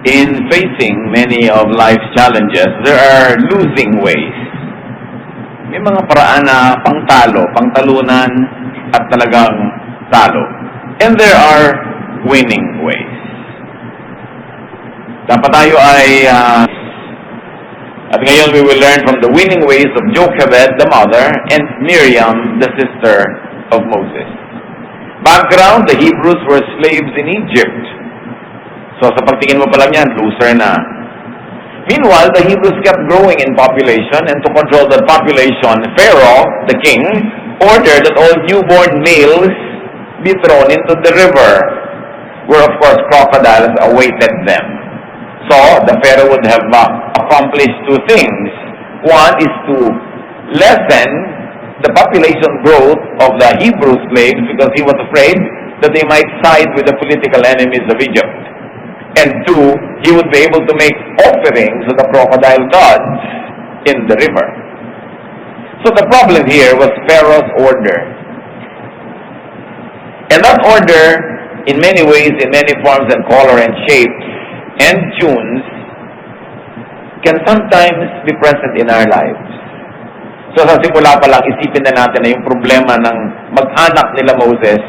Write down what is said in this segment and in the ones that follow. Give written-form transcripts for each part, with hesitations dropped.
In facing many of life's challenges, there are losing ways. May mga paraan na pangtalunan at talagang talo. And there are winning ways. Dapat tayo ay at ngayon we will learn from the winning ways of Jochebed, the mother, and Miriam, the sister of Moses. Background, the Hebrews were slaves in Egypt. So sa pagtingin mo pa lang yan, loser na. Meanwhile, the Hebrews kept growing in population, and to control the population, Pharaoh, the king, ordered that all newborn males be thrown into the river, where of course crocodiles awaited them. So, the Pharaoh would have accomplished two things. One is to lessen the population growth of the Hebrew slaves because he was afraid that they might side with the political enemies of Egypt. And two, he would be able to make offerings to the crocodile gods in the river. So the problem here was Pharaoh's order. And that order, in many ways, in many forms and color and shapes and tunes, can sometimes be present in our lives. So sa simula pa lang, isipin na natin na yung problema ng mag-anak nila Moses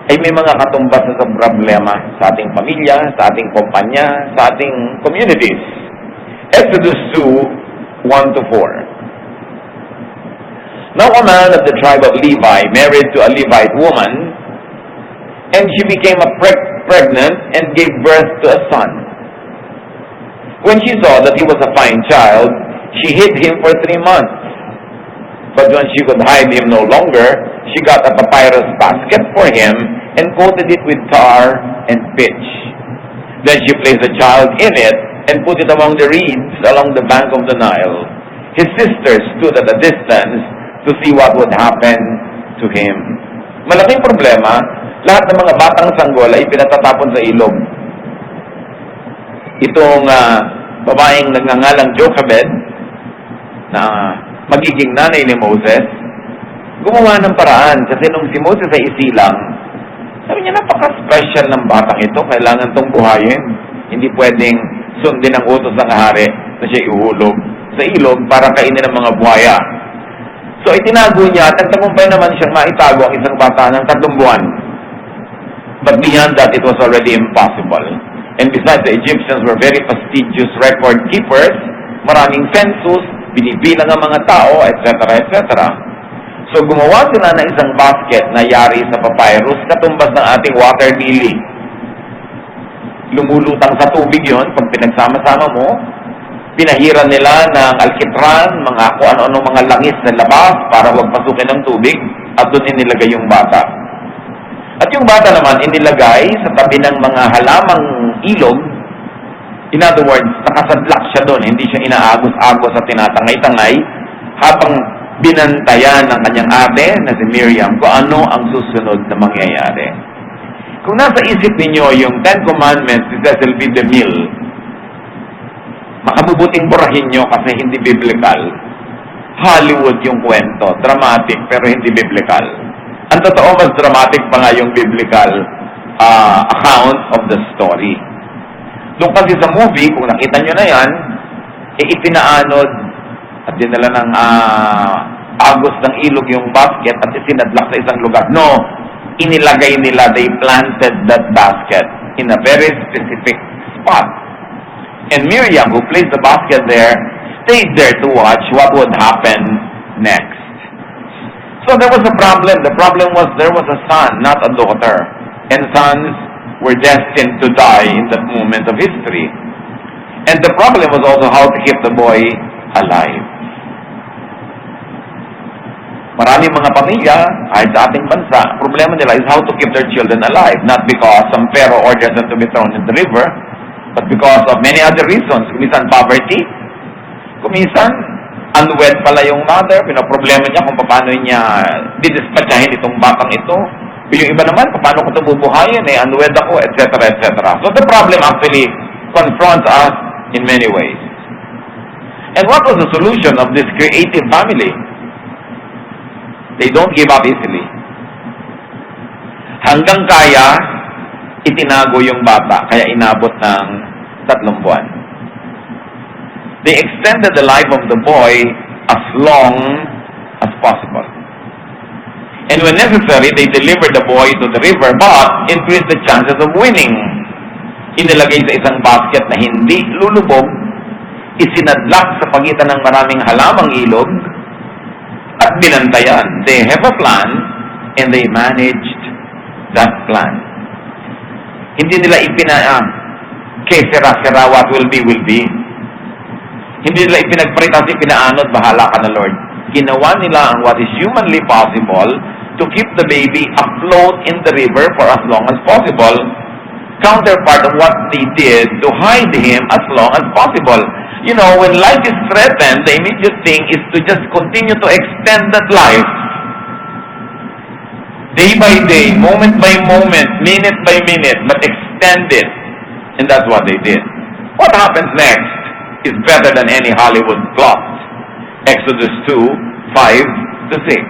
ay may mga katumbas na sa problema sa ating pamilya, sa ating kumpanya, sa ating communities. Exodus 2, 1-4. Now a man of the tribe of Levi married to a Levite woman, and she became pregnant and gave birth to a son. When she saw that he was a fine child, she hid him for 3 months. But when she could hide him no longer, she got a papyrus basket for him and coated it with tar and pitch. Then she placed the child in it and put it among the reeds along the bank of the Nile. His sisters stood at a distance to see what would happen to him. Malaking problema, lahat ng mga batang sanggol ay pinatatapon sa ilog. Itong babaeng nagngangalang Jochebed, na magiging nanay ni Moses, gumawa ng paraan kasi nung si Moses ay isilang, sabi niya, napaka-special ng batang ito, kailangan itong buhayin. Hindi pwedeng sundin ang utos ng hari na siya ihulog sa ilog para kainin ng mga buhaya. So itinago niya at nagtagumpay naman siyang maitago ang isang bata ng 3 buwan. But beyond that, it was already impossible. And besides, the Egyptians were very fastidious record keepers, maraming census, binibilang ang mga tao, etc., etc. So gumawa sila ng isang basket na yari sa papyrus, katumbas ng ating water lily. Lumulutang sa tubig yon pag pinagsama-sama mo. Pinahiran nila ng alkitran, mga kung ano-ano mga langis na labas para huwag pasukin ng tubig, at doon inilagay yung bata. At yung bata naman inilagay sa tabi ng mga halamang ilog. In other words, nakasadlak siya doon, hindi siya inaagos-agos at tinatangay-tangay habang binantayan ng kanyang ate na si Miriam kung ano ang susunod na mangyayari. Kung nasa isip ninyo yung 10 Commandments ni Cecil B. DeMille, makabubuting burahin nyo kasi hindi biblical. Hollywood yung kwento, dramatic pero hindi biblical. Ang totoo, mas dramatic pa nga yung biblical account of the story. Doon kasi sa movie, kung nakita nyo na yan, ipinaanod at dinala ng agos ng ilog yung basket at isinadlak sa isang lugar. No, inilagay nila, they planted that basket in a very specific spot. And Miriam, who placed the basket there, stayed there to watch what would happen next. So there was a problem. The problem was there was a son, not a daughter. And sons were destined to die in that moment of history. And the problem was also how to keep the boy alive. Maraming mga pamilya, kahit sa ating bansa, problema nila is how to keep their children alive. Not because some Pharaoh orders them to be thrown in the river, but because of many other reasons. Kumisan poverty, kumisan unwed pala yung mother, pinaproblema niya kung paano niya didispatchahin itong batang ito. Yung iba naman, paano ko ito bubuhayin, unwed ako, etc., etc. So the problem actually confronts us in many ways. And what was the solution of this creative family? They don't give up easily. Hanggang kaya, itinago yung bata, kaya inabot ng 3 buwan. They extended the life of the boy as long as possible. And when necessary, they delivered the boy to the river, but increased the chances of winning. Inilagay sa isang basket na hindi lulubog, isinadlak sa pagitan ng maraming halamang ilog, at binantayan. They have a plan, and they managed that plan. Hindi nila sira-sira, what will be, will be. Hindi nila ipinagparitas, ipinaanod, bahala ka na Lord. Ginawa nila ang what is humanly possible to keep the baby afloat in the river for as long as possible. Counterpart of what they did to hide him as long as possible. You know, when life is threatened, the immediate thing is to just continue to extend that life. Day by day, moment by moment, minute by minute, but extend it. And that's what they did. What happens next is better than any Hollywood plot. Exodus 2:5-6.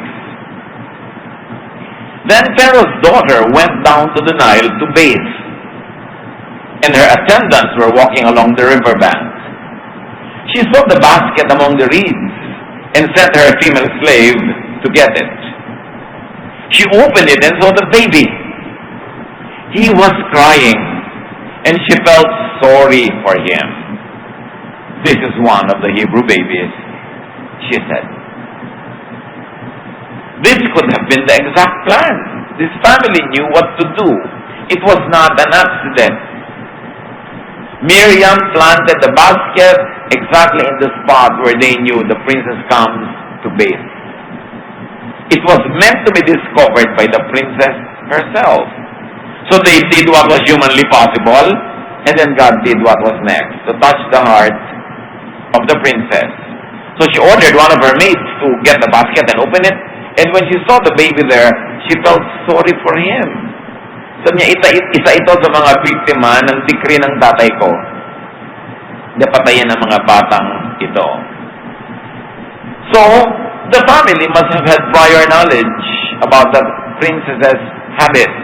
Then Pharaoh's daughter went down to the Nile to bathe, and her attendants were walking along the riverbank. She saw the basket among the reeds and sent her female slave to get it. She opened it and saw the baby. He was crying, and she felt sorry for him. This is one of the Hebrew babies, she said. This could have been the exact plan. This family knew what to do. It was not an accident. Miriam planted the basket exactly in the spot where they knew the princess comes to bathe. It was meant to be discovered by the princess herself. So they did what was humanly possible, and then God did what was next, to touch the heart of the princess. So she ordered one of her maids to get the basket and open it, and when she saw the baby there, she felt sorry for him. Sabi niya, isa ito sa mga biktima ng decree ng tatay ko na patayin ang mga batang ito. So, the family must have had prior knowledge about the princess's habits.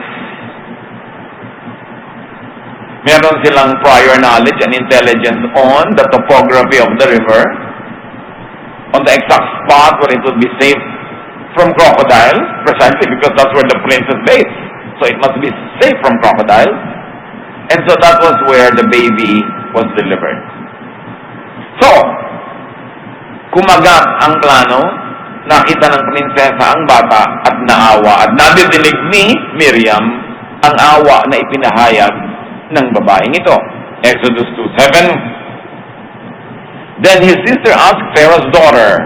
Meron silang prior knowledge and intelligence on the topography of the river, on the exact spot where it would be safe from crocodiles, precisely because that's where the princess bathes. So it must be safe from crocodiles. And so that was where the baby was delivered. So, kumagat ang plano, nakita ng prinsesa ang bata at naawa, at nadidinig ni Miriam ang awa na ipinahayag ng babaeng ito. Exodus 2:7. Then his sister asked Pharaoh's daughter,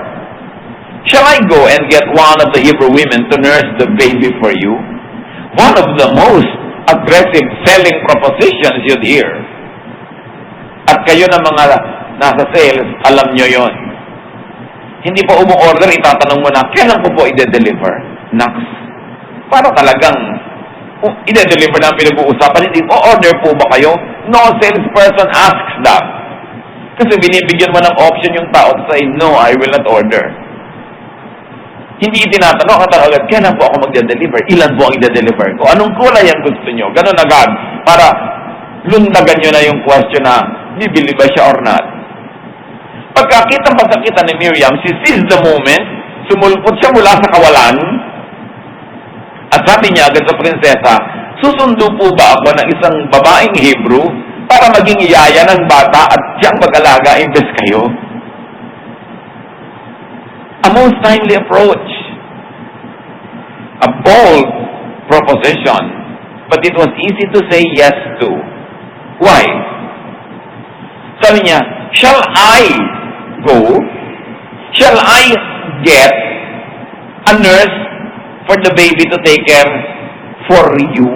"Shall I go and get one of the Hebrew women to nurse the baby for you?" One of the most aggressive selling propositions you'd hear. At kayo na mga nasa sales, alam nyo yon. Hindi pa umu-order, itatanong mo na, kailan ko po i-deliver? Naks. Para talagang i-deliver na ang pinag-uusapan, hindi, o-order po ba kayo? No salesperson asks that. Kasi binibigyan mo ng option yung tao to say, no, I will not order. Hindi itinatanong ang tao agad, kailan po ako magde-deliver? Ilan po ang i-deliver ko? Anong kulay ang gusto nyo? Ganon agad. Para lundagan nyo na yung question na, bibili ba siya or not? Pagkakita ni Miriam, she seized the moment, sumulpot siya mula sa kawalan, at sabi niya agad sa prinsesa, susundo po ba ako ng isang babaeng Hebrew para maging yaya ng bata at siyang mag-alaga imbes kayo? A most timely approach. A bold proposition. But it was easy to say yes to. Why? Sabi niya, shall I go? Shall I get a nurse for the baby to take care for you?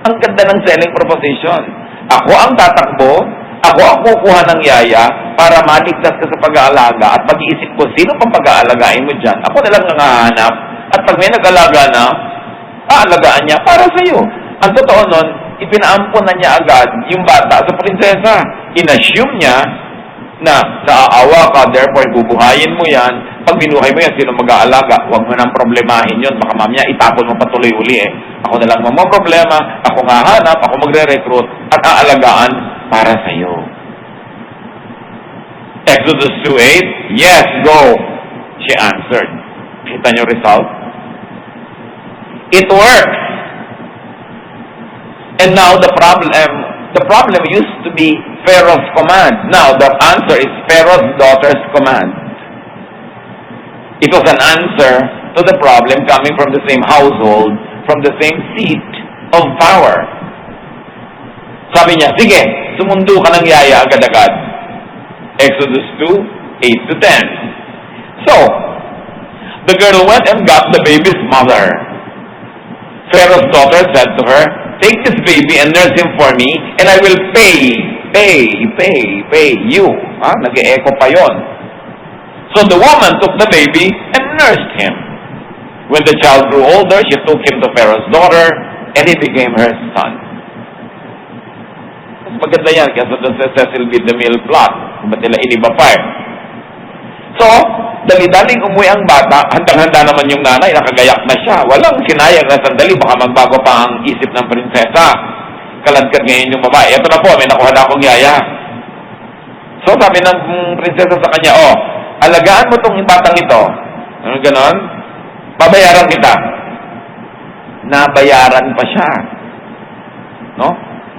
Ang ganda ng selling proposition. Ako ang tatakbo, ako ang kukuha ng yaya para maligtas ka sa pag-aalaga at mag-iisip ko, sino pang pag-aalagain mo dyan? Ako na lang nangahanap. At pag may nag-alaga na, aalagaan niya para sa iyo. Ang totoo nun, ipinaampon na niya agad yung bata sa prinsesa. In-assume niya na naaawa ka, therefore bubuhayin mo yan. Pag binuhay mo yan, sino mag-aalaga? Huwag mo nang problemahin yun. Baka mamaya itapon mo patuloy uli eh. Ako na lang problema, ako nga hanap, ako magre-recruit at aalagaan para sa'yo. Exodus 2:8, yes, go, she answered. Kita niyo result? It works. And now the problem used to be Pharaoh's command. Now the answer is Pharaoh's daughter's command. It was an answer to the problem coming from the same household, from the same seat of power. Sabi niya, sige, sumundo ka ng yaya agad-agad. Exodus 2:8 to 10. So, the girl went and got the baby's mother. Pharaoh's daughter said to her, take this baby and nurse him for me, and I will pay you. Nag-e-echo pa yon. So the woman took the baby and nursed him. When the child grew older, she took him to Pharaoh's daughter, and he became her son. Mas maganda yan, kaya sa Cecil B. DeMille plot, ba't nila iniba pa eh. So, dali-daling umuwi ang bata, handang-handa naman yung nanay, nakagayak na siya. Walang sinayang na sandali, baka magbago pa ang isip ng prinsesa. Kaladkad ngayon yung babae. Ito na po, may nakuha na akong yaya. So, sabi ng prinsesa sa kanya, alagaan mo tong batang ito. Ano ganon? Babayaran kita. Nabayaran pa siya. No?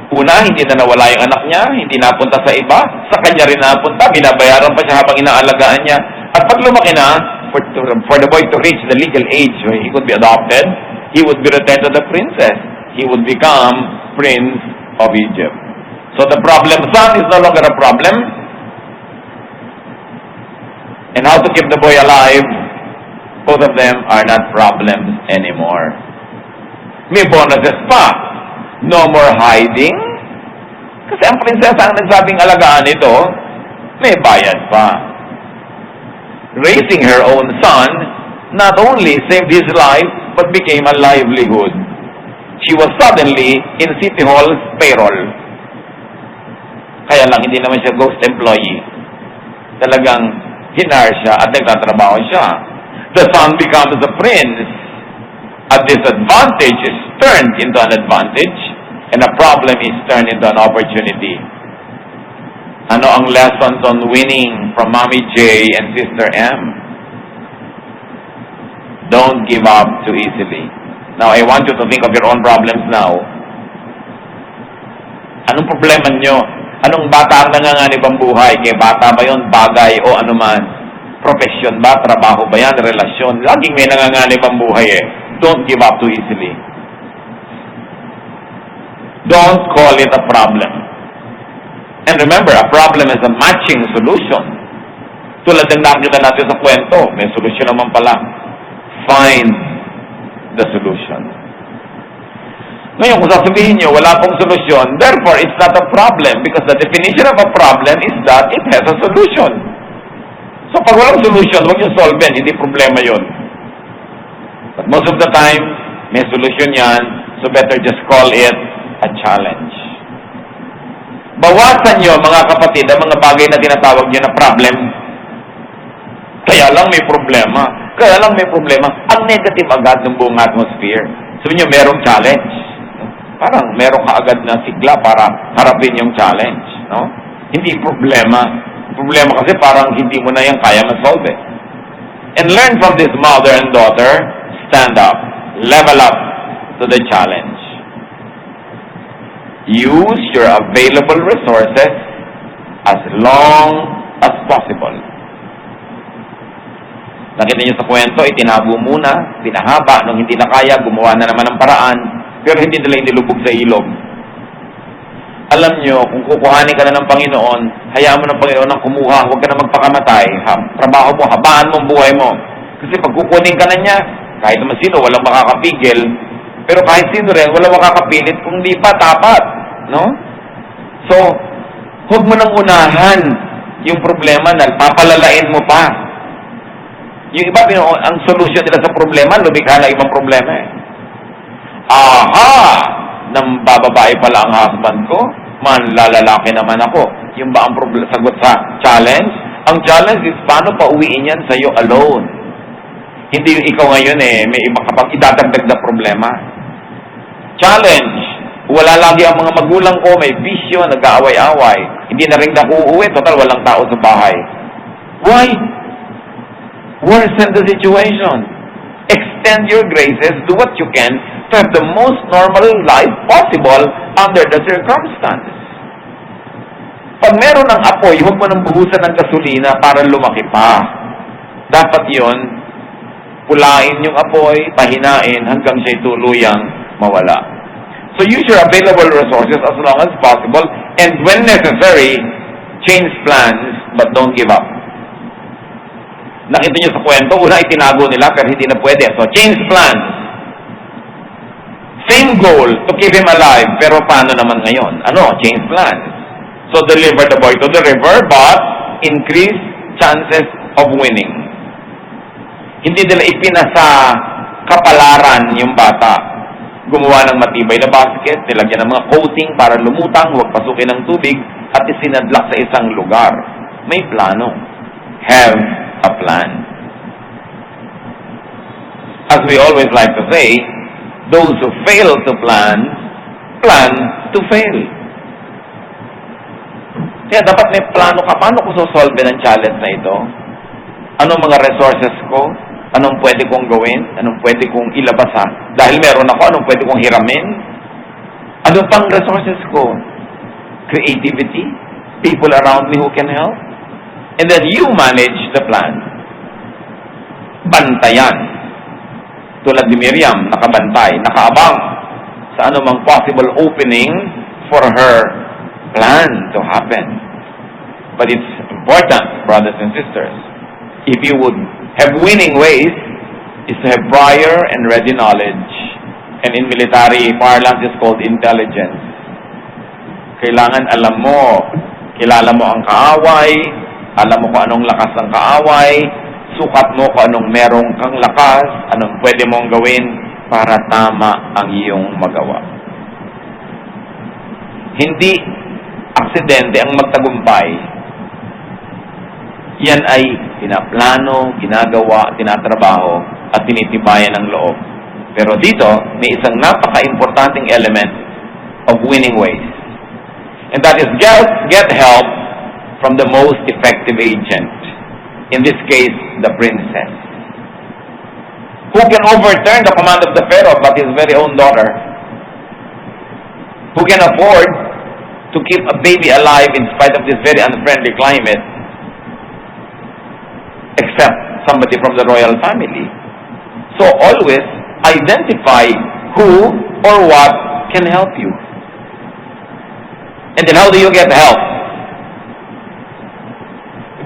Una, hindi na nawala yung anak niya, hindi napunta sa iba, sa kanya rin napunta, binabayaran pa siya habang inaalagaan niya. At pag lumaki na, for the boy to reach the legal age where he could be adopted, he would be returned to the princess. He would become Prince of Egypt. So the problem son is no longer a problem. And how to keep the boy alive, both of them are not problems anymore. May bonuses pa. No more hiding. Kasi ang prinsesa ang nagsabing alagaan ito, may bayad pa. Raising her own son not only saved his life, but became a livelihood. She was suddenly in City Hall's payroll. Kaya lang, hindi naman siya ghost employee. Talagang hinar siya at nagtatrabaho siya. The son becomes a prince. A disadvantage is turned into an advantage, and a problem is turned into an opportunity. Ano ang lessons on winning from Mommy J and Sister M? Don't give up too easily. Now, I want you to think of your own problems now. Anong problema nyo? Anong bata ang nanganganib ang buhay? Kaya bata ba yun? Bagay o anuman? Profesyon ba? Trabaho ba yan? Relasyon? Laging may nanganganib ang buhay eh. Don't give up too easily. Don't call it a problem. And remember, a problem is a matching solution. Tulad ng nakita natin sa kwento, may solusyon naman pala. Find the solution. Ngayon, kung sasabihin nyo, wala pong solusyon, therefore, it's not a problem because the definition of a problem is that it has a solution. So, pag walang solution, huwag nyo solve yan, hindi problema yun. But most of the time, may solution yan, so better just call it a challenge. Bawasan nyo, mga kapatid, ang mga bagay na tinatawag nyo na problem. Kaya lang may problema. Kaya lang may problema. Ang negative agad ng buong atmosphere. Sabi nyo, merong challenge. Parang meron ka agad na sigla para harapin yung challenge. No? Hindi problema. Problema kasi parang hindi mo na yan kaya ma-solve eh. And learn from this mother and daughter. Stand up. Level up to the challenge. Use your available resources as long as possible. Nakita niyo sa kwento, itinabo muna, pinahaba, nung hindi na kaya, gumawa na naman ng paraan, pero hindi nila inilubog sa ilog. Alam niyo, kung kukuhanin ka na ng Panginoon, hayaan mo ng Panginoon ang kumuha, huwag ka na magpakamatay. Trabaho mo, habaan mo ang buhay mo. Kasi pag kukunin ka na niya, kahit naman sino, walang makakapigil. Pero kahit sino rin, walang makakapilit kung di pa tapat. No? So, huwag mo nang unahan yung problema na papalalain mo pa. Yung iba, ang solusyon nila sa problema, lumikha na ibang problema eh. Aha! Nang bababae pala ang husband ko, manlalalaki naman ako. Yung ba ang sagot sa challenge? Ang challenge is paano pa uwiin yan sa'yo alone. Hindi yung ikaw ngayon may iba kapag idadagdag na problema. Challenge, Wala lagi ang mga magulang ko, may bisyo, nag-aaway-away. Hindi na rin ako uuwi, total walang tao sa bahay. Why? Worsen the situation. Extend your graces, do what you can to have the most normal life possible under the circumstances. Pag meron ng apoy, huwag mo nang buhusan ng gasolina para lumaki pa. Dapat yon, pulain yung apoy, pahinain hanggang siya'y tuluyang mawala. So use your available resources as long as possible, and when necessary, change plans, but don't give up. Nakita nyo sa kwento, una itinago nila pero hindi na pwede. So change plans. Same goal, to keep him alive, pero paano naman ngayon? Ano? Change plans. So deliver the boy to the river, but increase chances of winning. Hindi nila ipinasa kapalaran yung bata. Gumawa ng matibay na basket, nilagyan ng mga coating para lumutang, huwag pasukin ng tubig, at isinadlak sa isang lugar. May plano. Have a plan. As we always like to say, those who fail to plan, plan to fail. Kaya dapat may plano ka. Paano ko sosolve ng challenge na ito? Anong mga resources ko? Anong pwede kong gawin? Anong pwede kong ilabas ha? Dahil meron ako, anong pwede kong hiramin? Ano pang resources ko? Creativity? People around me who can help? And then you manage the plan. Bantayan. Tulad ni Miriam, nakabantay, nakaabang sa anumang possible opening for her plan to happen. But it's important, brothers and sisters, if you would have winning ways, is to have prior and ready knowledge. And in military parlance, is called intelligence. Kailangan alam mo, kilala mo ang kaaway, alam mo kung anong lakas ng kaaway, sukat mo kung anong merong kang lakas, anong pwede mong gawin para tama ang iyong magawa. Hindi aksidente ang magtagumpay. Yan ay pinaplano, ginagawa, tinatrabaho, at tinitibayan ng loob. Pero dito, may isang napaka-importanting element of winning ways. And that is get help from the most effective agent. In this case, the princess. Who can overturn the command of the Pharaoh but his very own daughter? Who can afford to keep a baby alive in spite of this very unfriendly climate? Except somebody from the royal family. So always identify who or what can help you. And then how do you get help?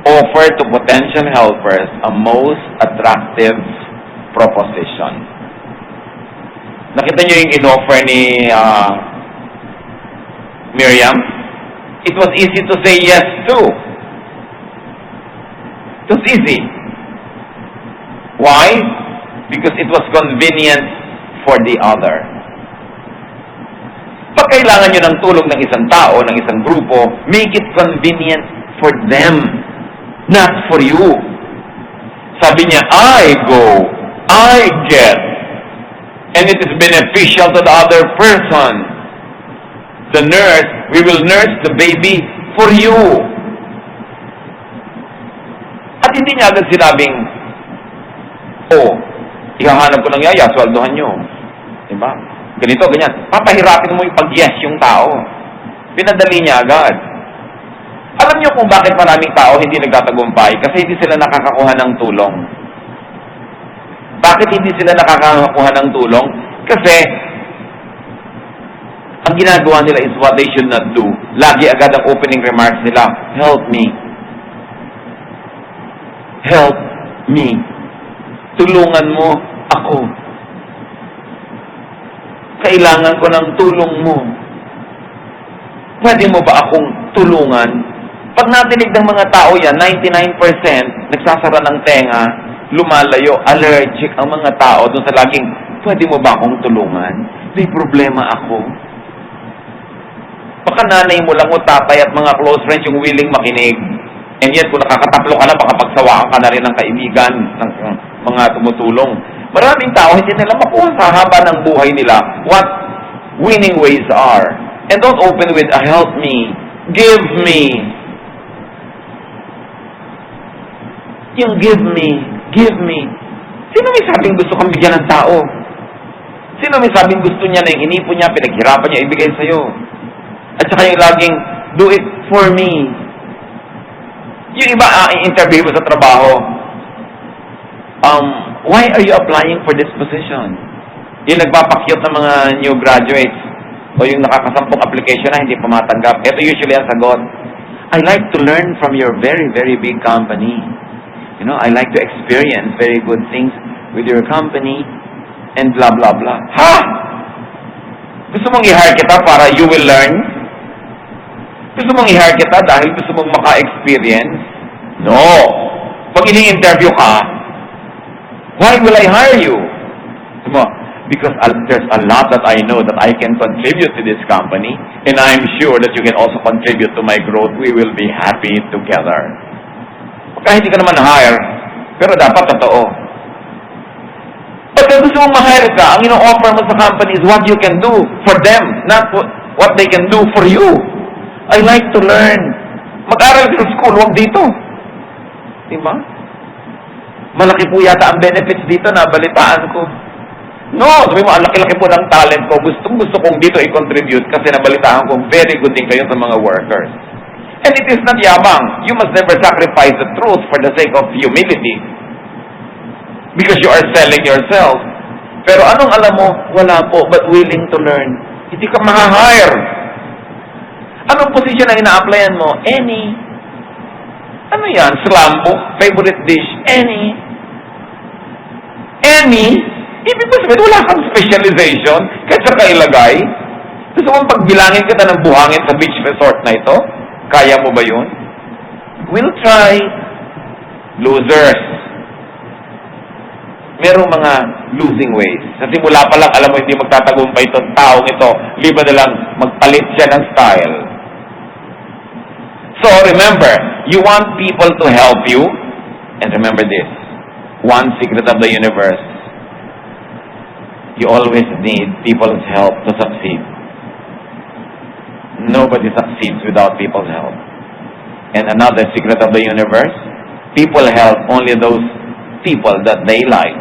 Offer to potential helpers a most attractive proposition. Nakita niyo yung in-offer ni Miriam? It was easy to say yes to. It was easy. Why? Because it was convenient for the other. Pag kailangan nyo ng tulong ng isang tao, ng isang grupo, make it convenient for them, not for you. Sabi niya, I go, I get, and it is beneficial to the other person. The nurse, we will nurse the baby for you. At hindi niya agad sinabing, oh, ihahanap ko ng yaya, sweldohan nyo. Diba? Ganito, ganyan. Papahirapin mo yung pag-yes yung tao. Pinadali niya agad. Alam niyo kung bakit maraming tao hindi nagtatagumpay? Kasi hindi sila nakakakuha ng tulong. Bakit hindi sila nakakakuha ng tulong? Kasi ang ginagawa nila is what they should not do. Lagi agad ang opening remarks nila, help me. Help me. Tulungan mo ako. Kailangan ko ng tulong mo. Pwede mo ba akong tulungan? Pag natinig ng mga tao yan, 99% nagsasara ng tenga, lumalayo, allergic ang mga tao doon sa laging, pwede mo ba akong tulungan? May problema ako. Baka nanay mo lang o tatay at mga close friends yung willing makinig. And yet, kung nakakataplo ka na, baka pagsawaan ka na rin ng kaibigan, ng mga tumutulong. Maraming tao, hindi nila makuha sa haba ng buhay nila what winning ways are. And don't open with, help me, give me. Yung give me. Sino may sabing gusto kang bigyan ng tao? Sino may sabing gusto niya na yung inipon niya, pinaghirapan niya, ibigay sa'yo? At saka yung laging, do it for me. Yung iba, i-interview mo sa trabaho, why are you applying for this position? Yung nagpapakyot ng mga new graduates, o yung nakakasampung application na hindi pa matanggap, ito usually ang sagot, I like to learn from your very, very big company. You know, I like to experience very good things with your company, and blah, blah, blah. Ha? Gusto mong i-hire kita para you will learn? Gusto mong i-hire kita dahil gusto mong maka-experience? No. Pag ini-interview ka, why will I hire you? Because there's a lot that I know that I can contribute to this company, and I'm sure that you can also contribute to my growth. We will be happy together. Kahit hindi ka naman hire, pero dapat totoo. Pag gusto mong ma-hire ka, ang ino-offer mo sa company is what you can do for them, not what they can do for you. I like to learn. Mag-aral sa school, huwag dito. Diba? Malaki po yata ang benefits dito na balitaan ko. No, sabi mo, ang laki-laki po ng talent ko. Gusto kong dito i-contribute kasi nabalitaan ko very good din kayo sa mga workers. And it is not yabang. You must never sacrifice the truth for the sake of humility. Because you are selling yourself. Pero anong alam mo? Wala po, but willing to learn. Hindi ka ma-hire. Anong position na ina-applyan mo? Any. Ano yan? Slam book? Favorite dish? Any. Ibig mo sabihin, wala kang specialization kahit sa kailagay. Gusto mong pagbilangin kita ng buhangin sa beach resort na ito? Kaya mo ba yun? We'll try. Losers. Merong mga losing ways. Sa simula pa lang, alam mo, hindi magtatagumpay itong taong ito. Liba na lang, magpalit siya ng style. So, remember, you want people to help you. And remember this, one secret of the universe, you always need people's help to succeed. Nobody succeeds without people's help. And another secret of the universe, people help only those people that they like.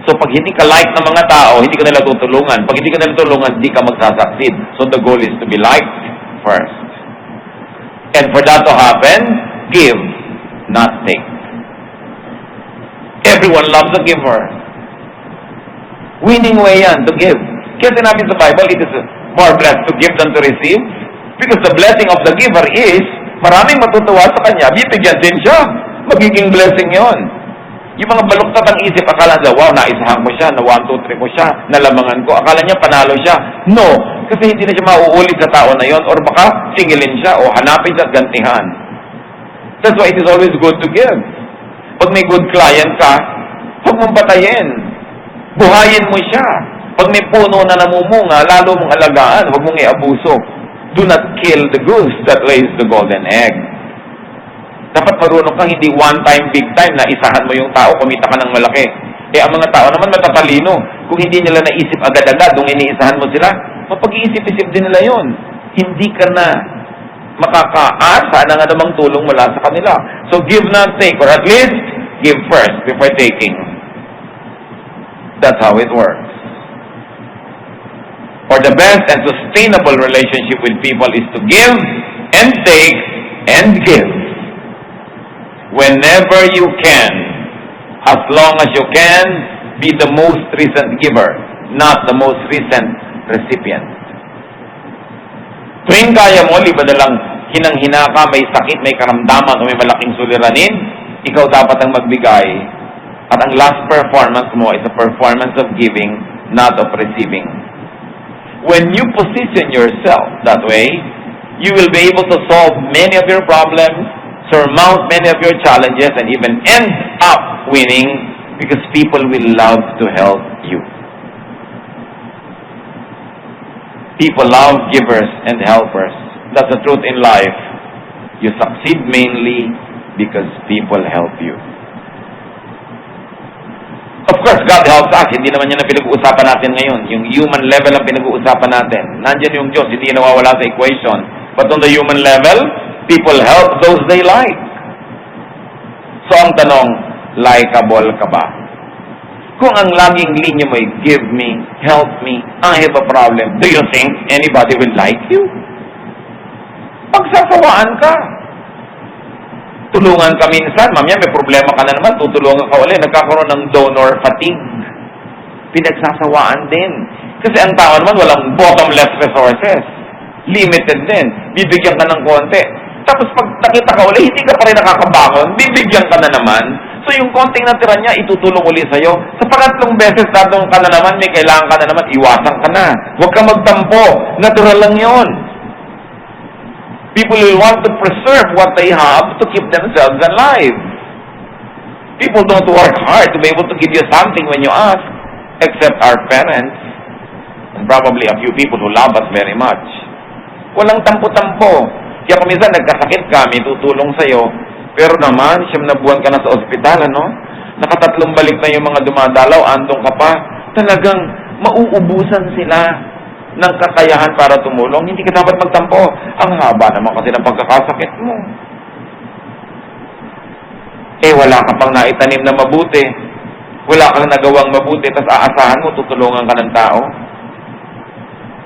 So pag hindi ka like ng mga tao, hindi ka nila tutulungan. Pag hindi ka nila tulungan, hindi ka magsasucceed. So the goal is to be liked first. And for that to happen, give, not take. Everyone loves a giver. Winning way yan, to give. Kaya sinabi sa Bible, it is more blessed to give than to receive. Because the blessing of the giver is, maraming matutuwa sa kanya, bibigyan din siya. Magiging blessing yon. Yung mga baluktot ang isip, akala niya, wow, naisahan ko siya, na 1, 2, 3 ko siya, nalamangan ko. Akala niya, panalo siya. No, kasi hindi na siya mauulit sa tao na yon, or baka singilin siya, o hanapin siya at gantihan. That's why it is always good to give. Pag may good client ka, huwag mong patayin. Buhayin mo siya. Pag may puno na namumunga, lalo mong alagaan, huwag mong iabuso. Do not kill the goose that lays the golden egg. Dapat marunong kang hindi one time, big time na isahan mo yung tao, kumita ka ng malaki. Ang mga tao naman matatalino. Kung hindi nila naisip agad-agad, kung iniisahan mo sila, mapag-iisip-isip din nila yon. Hindi ka na makakaasa ng anumang tulong mula sa kanila. So give not take, or at least give first before taking. That's how it works. For the best and sustainable relationship with people is to give and take and give. Whenever you can, as long as you can, be the most recent giver, not the most recent recipient. Tuwing kaya mo, liba na lang hinang-hina ka, may sakit, may karamdaman, o may malaking suliranin, ikaw dapat ang magbigay. At ang last performance mo is a performance of giving, not of receiving. When you position yourself that way, you will be able to solve many of your problems, surmount many of your challenges, and even end up winning because people will love to help you. People love givers and helpers. That's the truth in life. You succeed mainly because people help you. Of course, God helps us. Hindi naman yan ang pinag-uusapan natin ngayon. Yung human level ang pinag-uusapan natin. Nandiyan yung Diyos, hindi nawawala sa equation. But on the human level, people help those they like. So ang tanong, likeable ka ba? Kung ang laging linya mo ay give me, help me, I have a problem, do you think anybody will like you? Pagsasawaan ka. Tulungan ka minsan, mamaya may problema ka na naman, tutulungan ka ulit, nagkakaroon ng donor fatigue. Pinagsasawaan din. Kasi ang tao naman walang bottomless resources. Limited din. Bibigyan ka ng konti. Tapos pag nakita ka ulit, hindi ka pa rin nakakabangon, bibigyan ka na naman. So yung konting natira niya, itutulong ulit sa'yo. Sa pangatlong beses, tatong ka na naman, may kailangan ka na naman, iwasan ka na. Huwag ka magtampo. Natural lang yon. People will want to preserve what they have to keep themselves alive. People don't work hard to be able to give you something when you ask, except our parents, and probably a few people who love us very much. Walang tampo-tampo. Kaya kung minsan nagkasakit ka, may tutulong sa'yo, pero naman, 9 na buwan ka na sa ospital, ano? Nakatatlong balik na yung mga dumadalaw, andong ka pa, talagang mauubusan sila ng kakayahan para tumulong. Hindi ka dapat magtampo. Ang haba naman kasi ng pagkakasakit mo. Wala ka pang naitanim na mabuti. Wala kang nagawang mabuti, tapos aasahan mo, tutulungan ka ng tao.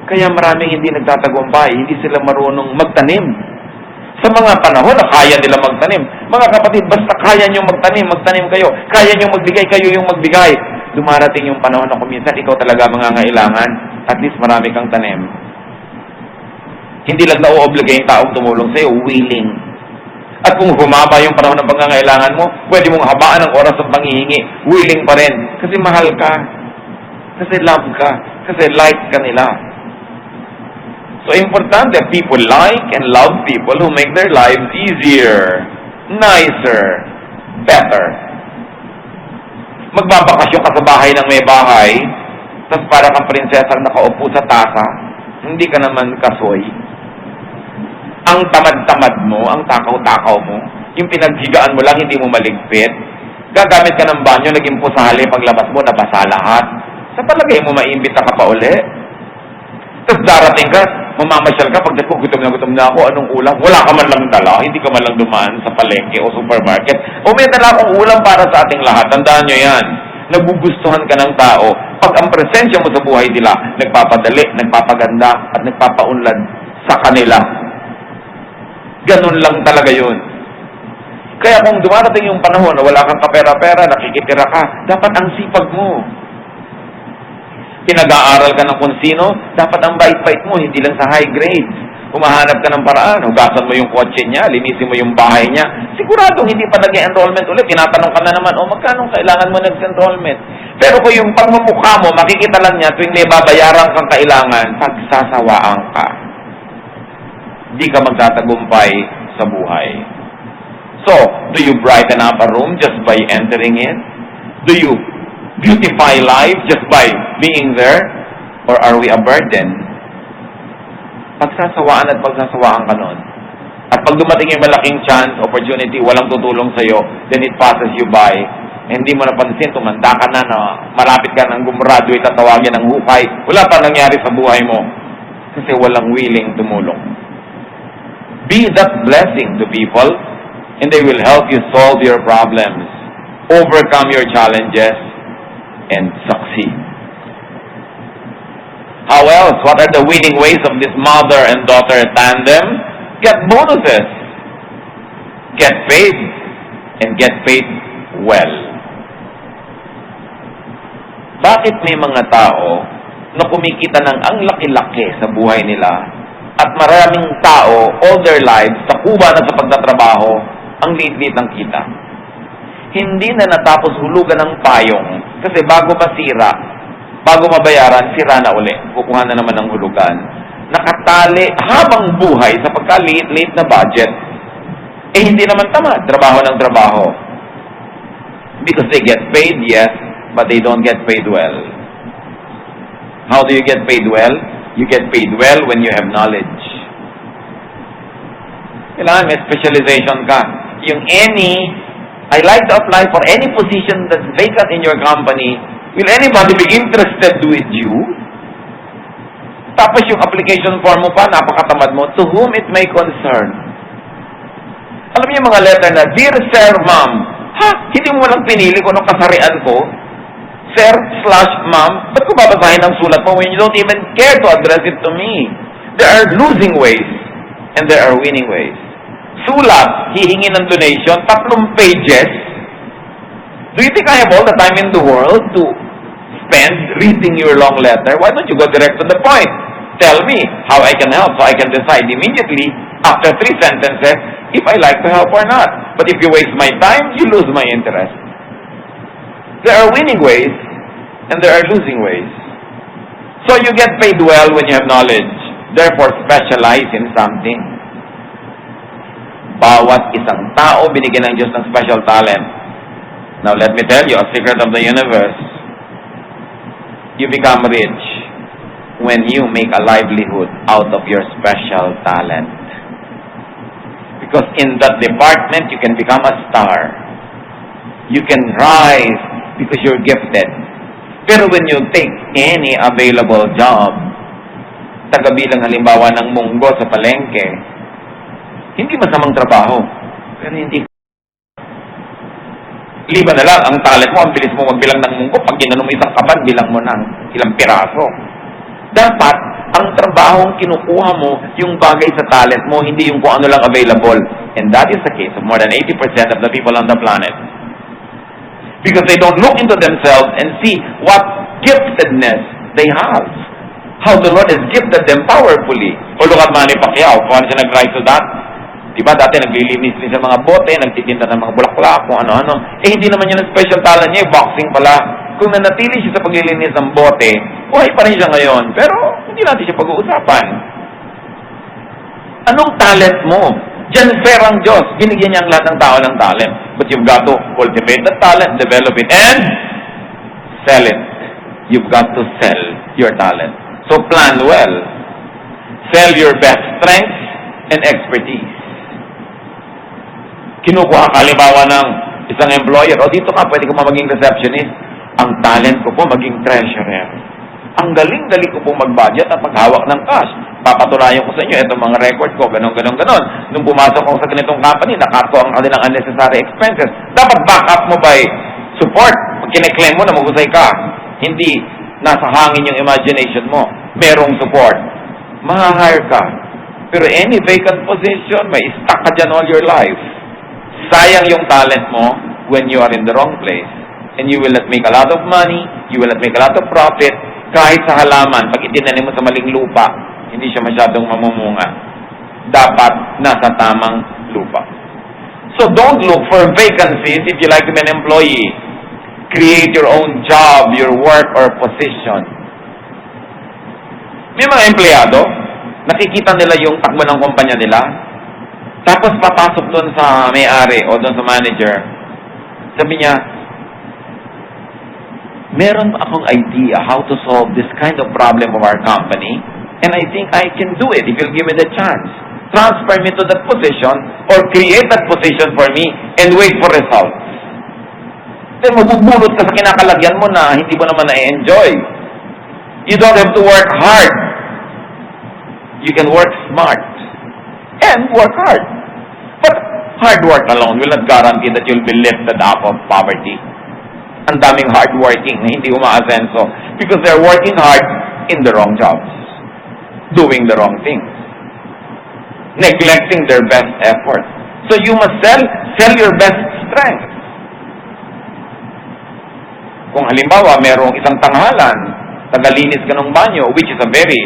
Kaya maraming hindi nagtatagumpay, hindi sila marunong magtanim. Sa mga panahon na kaya nila magtanim. Mga kapatid, basta kaya nyo magtanim, magtanim kayo. Kaya nyo magbigay, kayo yung magbigay. Dumarating yung panahon na kuminsan, ikaw talaga mangangailangan, at least marami kang tanim. Hindi lang na-obligay yung taong tumulong sa'yo, willing. At kung humaba yung panahon ng pangangailangan mo, pwede mong habaan ang oras ng panghihingi, willing pa rin. Kasi mahal ka. Kasi love ka. Kasi like ka nila. So, importante, people like and love people who make their lives easier, nicer, better. Magbabakasyon ka sa bahay ng may bahay, tapos para kang prinsesang nakaupo sa tasa, hindi ka naman kasoy. Ang tamad-tamad mo, ang takaw-takaw mo, yung pinaghigaan mo lang, hindi mo maligpit, gagamit ka ng banyo, naging pusali, paglabas mo, nabasa lahat. Sa palagay mo, maimbita ka pa uli. Tapos darating ka, mamamasyal ka, pagdating ko, gutom na ako, anong ulam? Wala ka man lang dala, hindi ka man lang dumaan sa palengke o supermarket. O may dala akong ulam para sa ating lahat. Tandaan nyo yan. Nagugustuhan ka ng tao. Pag ang presensya mo sa buhay nila, nagpapadali, nagpapaganda, at nagpapaunlad sa kanila. Ganun lang talaga yun. Kaya kung dumarating yung panahon na wala kang kapera-pera, nakikitira ka, dapat ang sipag mo. Pinag-aaral ka ng kung sino, dapat ang bait-bait mo, hindi lang sa high grades. Humahanap ka ng paraan, hugasan mo yung kotse niya, linisin mo yung bahay niya. Siguradong hindi pa nag-enrollment ulit, tinatanong ka na naman, magkano kailangan mo nag-enrollment? Pero kung yung pagmumukha mo, makikita lang niya tuwing may babayaran kang kailangan, pagsasawaan ka. Hindi ka magtatagumpay sa buhay. So, do you brighten up a room just by entering it? Do you beautify life just by being there? Or are we a burden? Pagsasawaan at pagsasawaan ka nun. At pag dumating yung malaking chance, opportunity, walang tutulong sa'yo, then it passes you by. Hindi mo napansin, tumanda ka na, malapit ka nang gumraduate at tawagin ng hukay. Wala pa nangyari sa buhay mo. Kasi walang willing tumulong. Be that blessing to people, and they will help you solve your problems, overcome your challenges, and succeed. How else? What are the winning ways of this mother and daughter tandem? Get bonuses. Get paid. And get paid well. Bakit may mga tao na kumikita ng ang laki-laki sa buhay nila at maraming tao all their lives sa kuba na sa pagtatrabaho ang liit-liit ng kita? Hindi na natapos hulugan ng payong kasi bago masira, bago mabayaran, sira na uli. Kukuha na naman ng hulugan. Nakatali habang buhay sa pagkaliit-liit na budget. Hindi naman tamad. Trabaho ng trabaho. Because they get paid, yes, but they don't get paid well. How do you get paid well? You get paid well when you have knowledge. Kailangan may specialization ka. Yung any I like to apply for any position that's vacant in your company. Will anybody be interested with you? Tapos yung application form mo pa, napakatamad mo, to whom it may concern. Alam niyo yung mga letter na, Dear Sir, Ma'am, ha? Hindi mo lang pinili kung anong kasarian ko? Sir/Ma'am, ba't ko babasahin ang sulat mo when you don't even care to address it to me? There are losing ways, and there are winning ways. Sulat, hihingi ng donation, 3 pages. Do you think I have all the time in the world to spend reading your long letter? Why don't you go direct to the point? Tell me how I can help so I can decide immediately after 3 sentences if I like to help or not. But if you waste my time, you lose my interest. There are winning ways and there are losing ways. So you get paid well when you have knowledge. Therefore, specialize in something. Bawat isang tao binigyan ng Diyos ng special talent. Now let me tell you a secret of the universe. You become rich when you make a livelihood out of your special talent. Because in that department, you can become a star. You can rise because you're gifted. Pero when you take any available job, tagabilang halimbawa ng munggo sa palengke, hindi masamang trabaho, pero hindi. Liban na lang, ang talent mo, ang bilis mo magbilang ng munggo, pag ginanong mo isang kaban, bilang mo ng ilang piraso. Dapat, ang trabahong kinukuha mo, yung bagay sa talent mo, hindi yung kung ano lang available. And that is the case of more than 80% of the people on the planet. Because they don't look into themselves and see what giftedness they have. How the Lord has gifted them powerfully. O look at Manny Pacquiao, kung ano siya nag-rise to that. Diba dati naglilinis din sa mga bote, nagtitinda ng mga bulaklak, kung ano-ano. Eh hindi naman yun ang special talent niya, boxing pala. Kung nanatili siya sa paglilinis ng bote, buhay pa rin siya ngayon. Pero hindi natin siya pag-uusapan. Anong talent mo? Diyan fair ang Diyos. Binigyan niya ang lahat ng tao ng talent. But you've got to cultivate the talent, develop it, and sell it. You've got to sell your talent. So plan well. Sell your best strengths and expertise. Kinukuha ka halimbawa ng isang employer, o dito ka, pwede ka maging receptionist. Ang talent ko po, maging treasurer. Ang galing-galing ko po mag-budget at maghawak ng cash. Papatulayan ko sa inyo, itong mga record ko, ganon. Nung pumasok ako sa ganitong company, nakat ko ang kanilang unnecessary expenses. Dapat back up mo by support. Pag kine-claim mo na mag-usay ka, hindi nasa hangin yung imagination mo. Merong support. Ma-hire ka. Pero any vacant position, may stuck ka dyan all your life. Sayang yung talent mo when you are in the wrong place. And you will not make a lot of money, you will not make a lot of profit, kahit sa halaman, pag itinanim mo sa maling lupa, hindi siya masyadong mamumunga. Dapat nasa tamang lupa. So don't look for vacancies if you like to be an employee. Create your own job, your work, or position. May mga empleyado, nakikita nila yung takbo ng kumpanya nila, tapos papasok doon sa may-ari o doon sa manager, sabi niya, meron akong idea how to solve this kind of problem of our company, and I think I can do it if you'll give me the chance. Transfer me to that position or create that position for me and wait for results. Then mabubulot ka sa kinakalagyan mo na hindi mo naman na-enjoy. You don't have to work hard. You can work smart and work hard. But hard work alone will not guarantee that you'll be lifted out of poverty. Ang daming hardworking na hindi umaasenso because they're working hard in the wrong jobs, doing the wrong things, neglecting their best effort. So you must sell your best strength. Kung halimbawa, merong isang tanghalan, tagalinis ka ng banyo, which is a very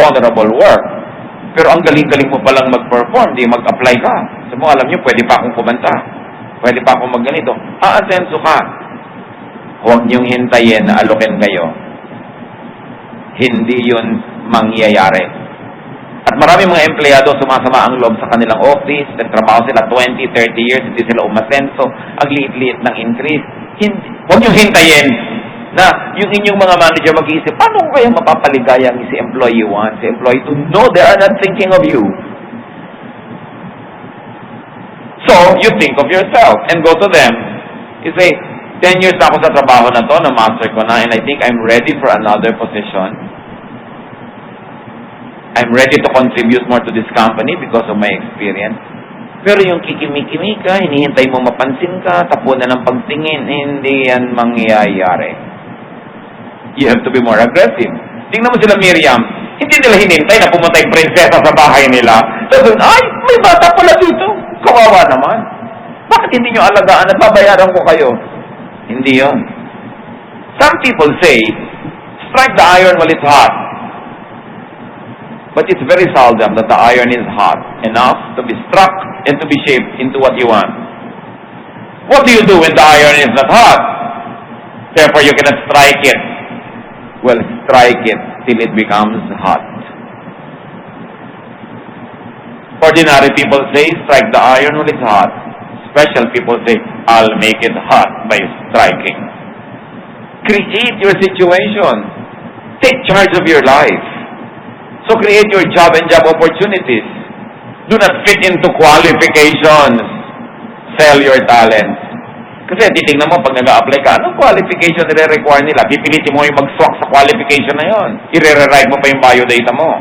honorable work, pero ang galing-galing mo palang mag-perform, di mag-apply ka. So mo, alam nyo, pwede pa akong kumanta, pwede pa akong magganito. Aasenso ka. Huwag niyong hintayin na alokin kayo. Hindi yun mangyayari. At marami mga empleyado sumasama ang loob sa kanilang office, nagtrabaho sila 20, 30 years, hindi sila umasenso, ang liit-liit ng increase. Huwag niyong hintayin na yung inyong mga manager mag-iisip, paano ko kaya mapapaligaya si employee 1, si employee 2? No, they are not thinking of you. So, you think of yourself and go to them. You say, 10 years na ako sa trabaho na to, na-master ko na, and I think I'm ready for another position. I'm ready to contribute more to this company because of my experience. Pero yung kikimikimi ka, hinihintay mo mapansin ka, tapunan ng pagtingin, hindi yan mangyayari. You have to be more aggressive. Tingnan mo sila Miriam, hindi nila hinintay na pumunta yung prinsesa sa bahay nila. Tapos, ay, may bata pala dito. Kawawa naman. Bakit hindi nyo alagaan at babayaran ko kayo? Hindi yon. Some people say, strike the iron while it's hot. But it's very seldom that the iron is hot enough to be struck and to be shaped into what you want. What do you do when the iron is not hot? Therefore, you cannot strike it. Well, strike it till it becomes hot. Ordinary people say, strike the iron when it's hot. Special people say, I'll make it hot by striking. Create your situation. Take charge of your life. So create your job and job opportunities. Do not fit into qualifications. Sell your talents. Kasi titignan mo, pag nag-a-apply ka, anong qualification nire-require nila? Pipilitin mo yung mag-swak sa qualification na yon. I-rewrite mo pa yung biodata mo.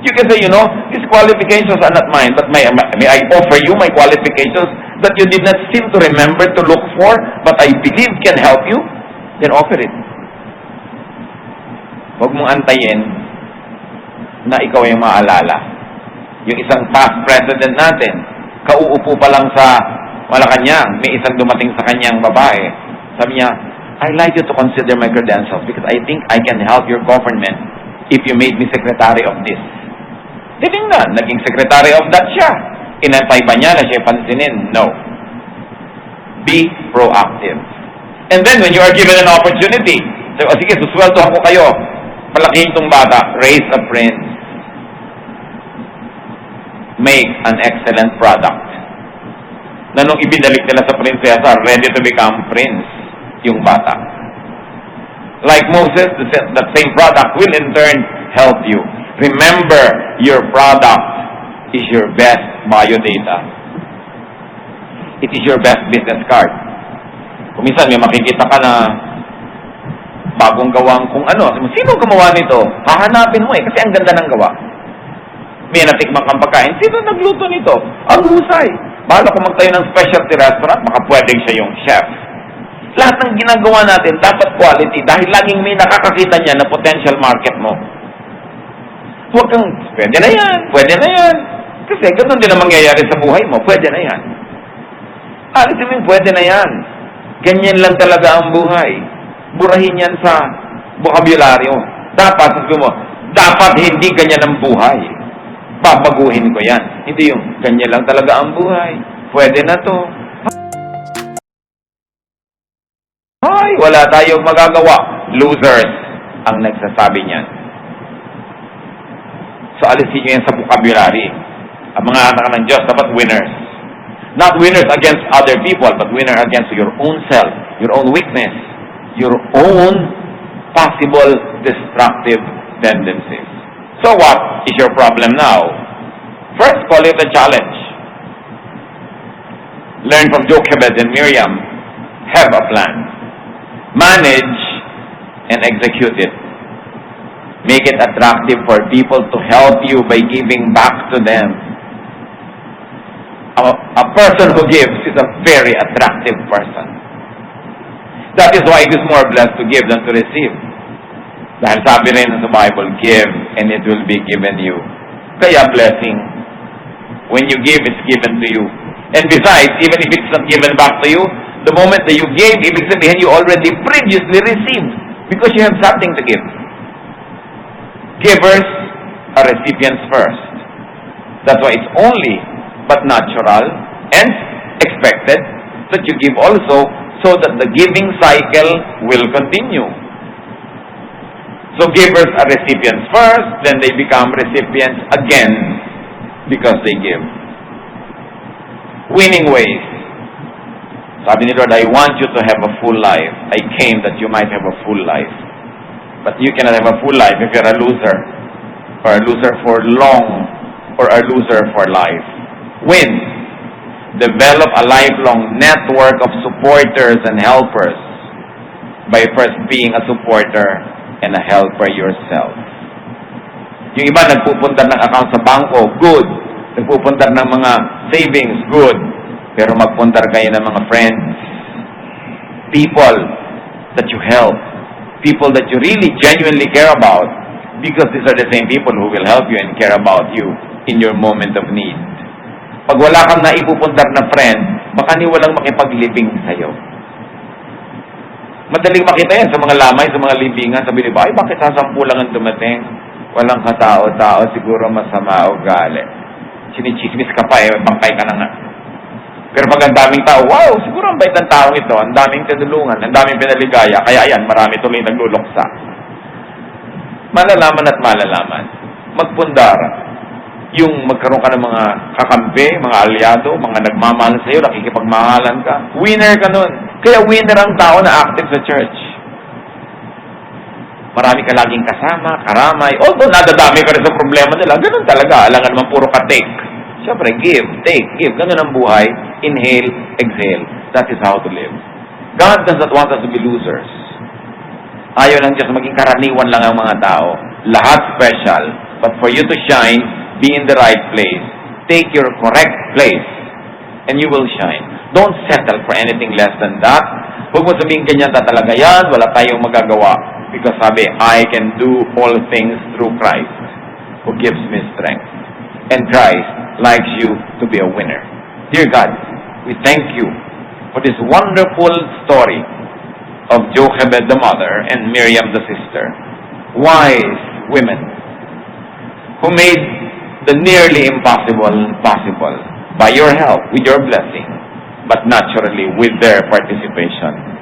You can say, these qualifications are not mine, but may I offer you my qualifications that you did not seem to remember to look for, but I believe can help you? Then offer it. Huwag mong antayin na ikaw yung maalala. Yung isang past president natin, kauupo pa lang sa Malacanang, may isang dumating sa kanyang babae. Sabi niya, I'd like you to consider my credentials because I think I can help your government if you made me secretary of this. Tinignan, naging secretary of that siya. Inantay ba niya na siya pansinin? No. Be proactive. And then when you are given an opportunity, say, sige, susweldohan ko kayo. Malaking itong bata. Raise a prince. Make an excellent product. Na nung ibinalik nila sa prinsesa, ready to become prince, yung bata. Like Moses, that same product will in turn help you. Remember, your product is your best biodata. It is your best business card. Kung minsan may makikita ka na bagong gawang kung ano, sino gumawa nito? Hahanapin mo kasi ang ganda ng gawa. May natikmang kang pagkain, sino nagluto nito? Ang husay. Bahala kung magtayo ng specialty restaurant, baka pwedeng siya yung chef. Lahat ng ginagawa natin, dapat quality dahil laging may nakakakita niya na potential market mo. Huwag kang, pwede na yan. Kasi ganun din ang mangyayari sa buhay mo, pwede na yan. Alisin mo yung pwede na yan. Ganyan lang talaga ang buhay. Burahin yan sa bokabularyo. Dapat, sabi mo, dapat hindi ganyan ang buhay. Babaguhin ko yan. Hindi yung ganyan lang talaga ang buhay. Pwede na to. Ay, wala tayong magagawa. Losers ang nagsasabi niyan. So, alisin nyo yan sa vocabulary. Ang mga anak ng Diyos, dapat winners. Not winners against other people, but winners against your own self, your own weakness, your own possible destructive tendencies. So what is your problem now? First, call it a challenge. Learn from Jochebed and Miriam. Have a plan. Manage and execute it. Make it attractive for people to help you by giving back to them. A person who gives is a very attractive person. That is why it is more blessed to give than to receive. Dahil sabi rin sa Bible, give and it will be given you. Kaya blessing. When you give, it's given to you. And besides, even if it's not given back to you, the moment that you gave, ibig sabihin you already previously received because you have something to give. Givers are recipients first. That's why it's only but natural and expected that you give also so that the giving cycle will continue. So givers are recipients first, then they become recipients again because they give. Winning ways. Sabi ni Lord, I want you to have a full life. I came that you might have a full life. But you cannot have a full life if you're a loser, or a loser for long, or a loser for life. Win. develop a lifelong network of supporters and helpers by first being a supporter and a helper yourself. Yung iba nagpupunta ng account sa bangko, good. Nagpupunta ng mga savings, good. Pero magpuntar kayo ng mga friends, people that you help, people that you really genuinely care about, because these are the same people who will help you and care about you in your moment of need. Pag wala kang naipupuntar na friend, baka ni walang makipaglibing sa'yo. Madaling makita yan sa mga lamay, sa mga libingan. Sabi niyo ba, ay bakit sasampu lang ang dumating? Walang katao-tao, siguro masama o gali. Sinichismis ka pa bangkay ka na nga. Pero pag ang daming tao, wow, siguro ang bait ng taong ito, ang daming tinulungan, ang daming pinaligaya, kaya ayan, marami tuloy nagluluksa. Malalaman at malalaman. Magpundar. Yung magkaroon ka ng mga kakampi, mga alyado, mga nagmamahal sa iyo, nakikipagmahalan ka. Winner ka nun. Kaya winner ang tao na active sa church. Marami ka laging kasama, karamay. Although nadadami ka rin sa problema nila, ganun talaga. Alam nga naman puro ka take. Siyempre, give, take, give. Ganun ang buhay. Inhale, exhale. That is how to live. God does not want us to be losers. Ayaw lang Diyos maging karaniwan lang ang mga tao. Lahat special. But for you to shine, be in the right place. Take your correct place. And you will shine. Don't settle for anything less than that. Huwag mo sabihin ganyan talaga yan. Wala tayong magagawa. Because sabi, I can do all things through Christ who gives me strength. And Christ likes you to be a winner. Dear God, we thank you for this wonderful story of Jochebed the mother and Miriam the sister. Wise women who made the nearly impossible possible by your help, with your blessing, but naturally with their participation.